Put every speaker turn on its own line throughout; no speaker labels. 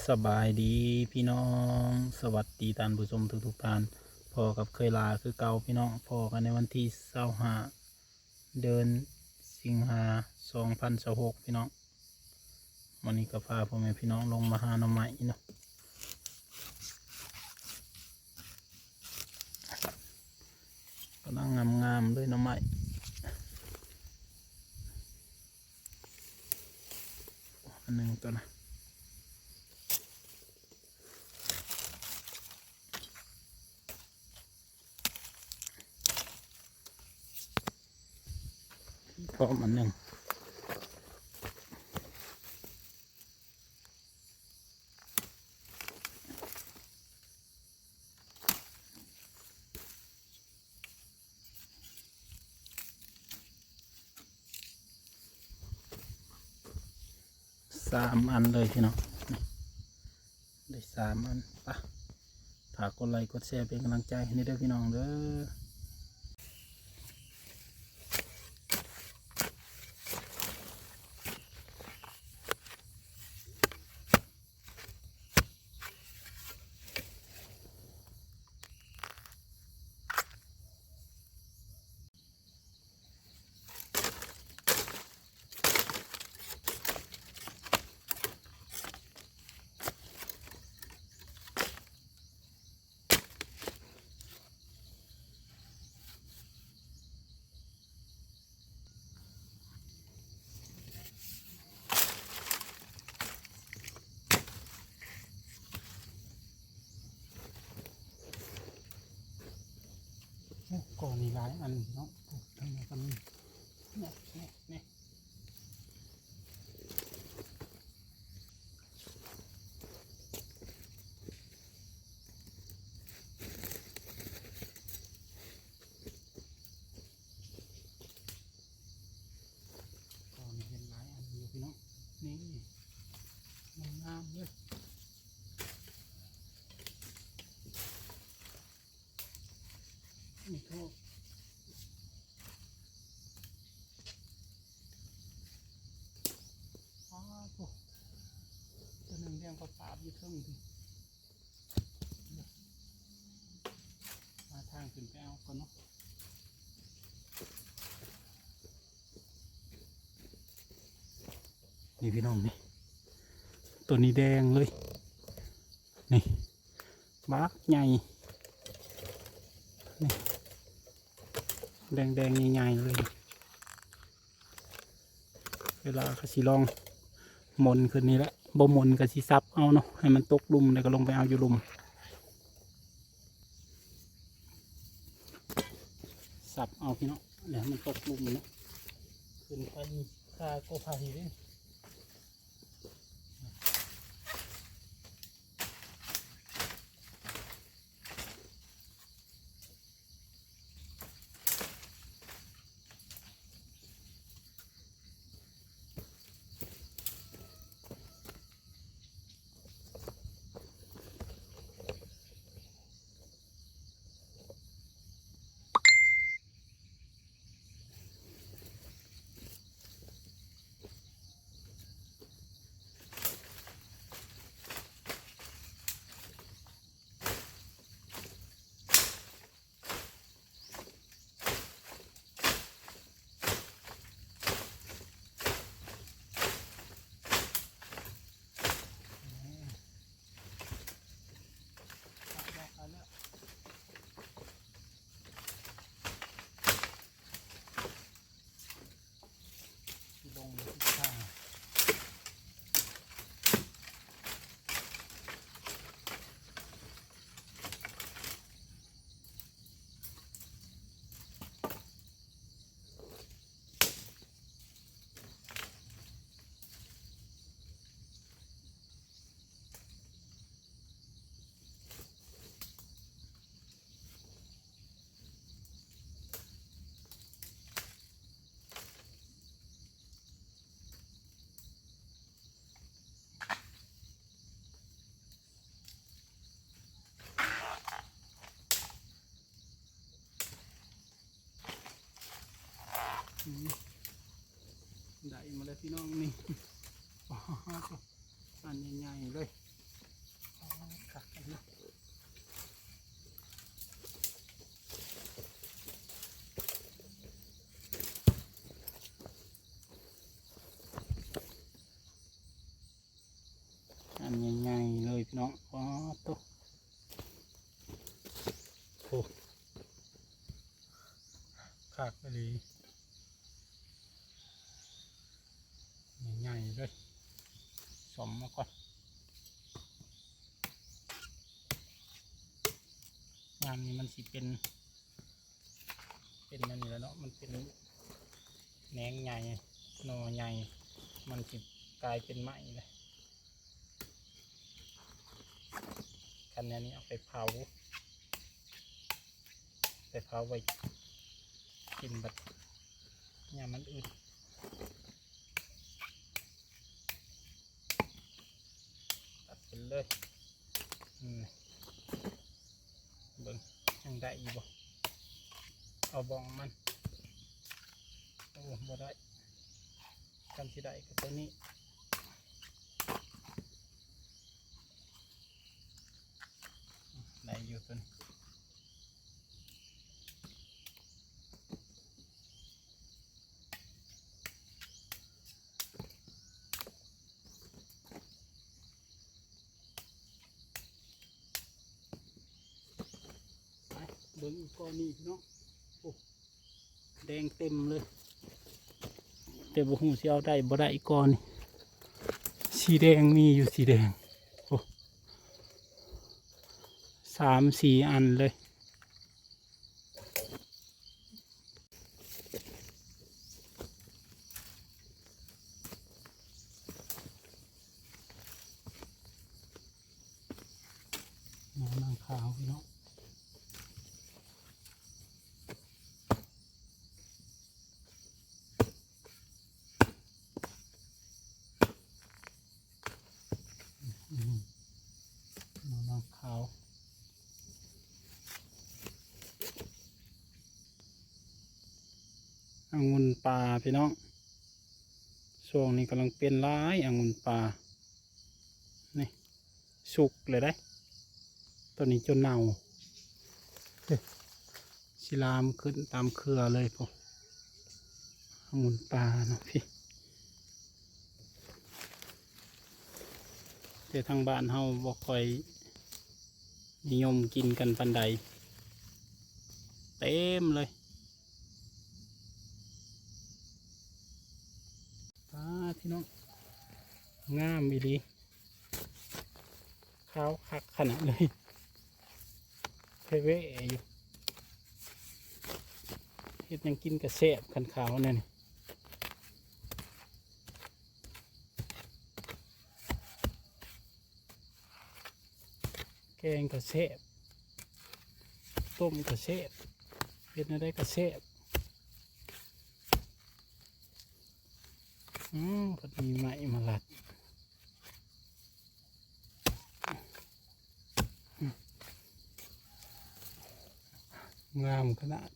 สบายดีพี่น้องสวัสดีท่านผู้ชมทุกท่านพอกับเคยลาคือเก่าพี่น้องพอกันในวันที่25เดือนสิงหา2026พี่น้องวันนี้ก็พาพ่อแม่พี่น้องลงมาหาหน่อไม้เนาะกำลังงามๆด้วยหน่อไม้อันหนึ่งตัวนะพร้อมอันหนึ่ง3 อันเลยพี่น้องได้3 อันปะฝากกดไลค์กดแชร์เป็นกำลังใจให้นี่เด้อพี่น้องเด้อก่อนนี่หลายอันเนาะทั้งนี้ก็มีเนี่ยก่อนเห็นหลายอันอยู่พี่น้องนี่งามเลยนี่โทษอ้าวตัวหนึ่งเลี้ยงปลาปาบอยู่เทิงดิมาทางขึ้นไปเอาก่อนเนาะนี่พี่น้องนี่ตัวนี้แดงเลยนี่บักใหญ่นี่แดงใหญ่ๆเลยเวลาเขาสิลองมนขึ้นนี่แหละบ่มนก็สิซับเอาเนาะให้มันตกลุมแล้วก็ลงไปเอาอยู่ลุมซับเอาพี่น้องเดี๋ยวมันตกลุมเนาะขึ้นไปคาโกไผ่ด้วยลงที่ข้างได้มาเลยพี่น้องนี่อันใหญ่ๆเลย น้องอ๋อตุ๊โอ้คักเลยใหญ่ๆเลยสมมาก่อนงานนี้มันสิเป็นนั่นนี่แล้วเนาะมันเป็นแหนงใหญ่หน่อใหญ่มันสิกลายเป็นไม้เลยคันนี้เอาไปเผาไว้กินแบบเนี่ยมันอึดตัดไปเลยเบิ่งยังได้อีกบ่เอาบองมันโอ้บ่ได้กันสิได้กับตัวนี้ได้อยู่ตัวนี้เบิ่งอีกก้อนนี้เนาะโอ้แดงเต็มเลยแต่บ่ฮู้สิเอาได้บ่ได้อีกก้อนนี่สีแดงมีอยู่สีแดงโอ้3-4อันเลยนางขาวเนาะนางขาวองุ่นป่าพี่น้องช่วงนี้กำลังเป็นร้ายองุ่นป่านี่สุกเลยได้ตัวนี้จนเน่าศิลามขึ้นตามเครือเลยพวกองุ่นป่าเนาะพี่แต่ทางบ้านเฮาบ่ค่อยนิยมกินกันปานใดเต็มเลยพี่น้องงามอีดีขาวคักขนาดเลยเพเวอยู่เฮ็ดยังกินกระแสบขันขาวเนี่ยแกงกระแสบต้มกระแสบเป็นอะไรกระแสบพอดีไม้มาลัดงามขนาด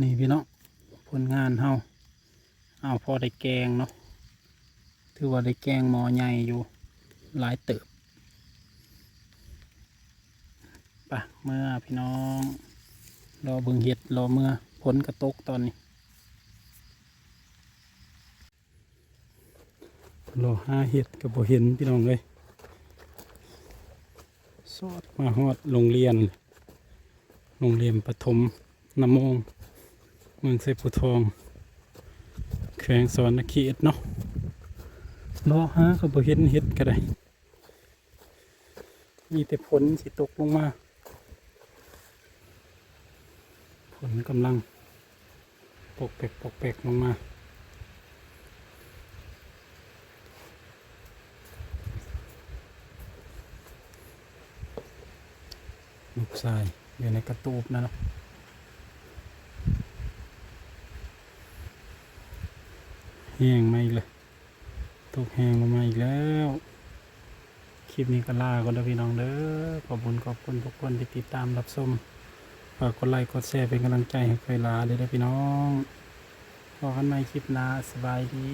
นี่พี่น้องผลงานเฮาเอาพอได้แกงเนาะถือว่าได้แกงหม้อใหญ่อยู่หลายเติบปะเมื่อพี่น้องรอเบิ่งเห็ดรอเมื่อผลกระตกตอนนี้รอหาเห็ดกับบ่เห็นพี่น้องเลย สอดมาฮอดโรงเรียนประถมน้ำมงเมืองไซปูทองแขวงสวรรณเขตเนาะรอหาก็บ่เห็นเฮ็ดก็ได้มีแต่ฝนสิตกลงมาฝนกำลังปกแปกลงมาลูกชายอยู่ในกระตูบนะเนาะแห้งมาอีกเลยตกแห้งลงมาอีกแล้วคลิปนี้ก็ลาก่อนเด้อพี่น้องเด้อขอบคุณทุกคนที่ติดตามรับชมฝากกดไลค์กดแชร์เป็นกำลังใจให้เคยลาเด้อพี่น้องพบกันใหม่คลิปหน้าสบายดี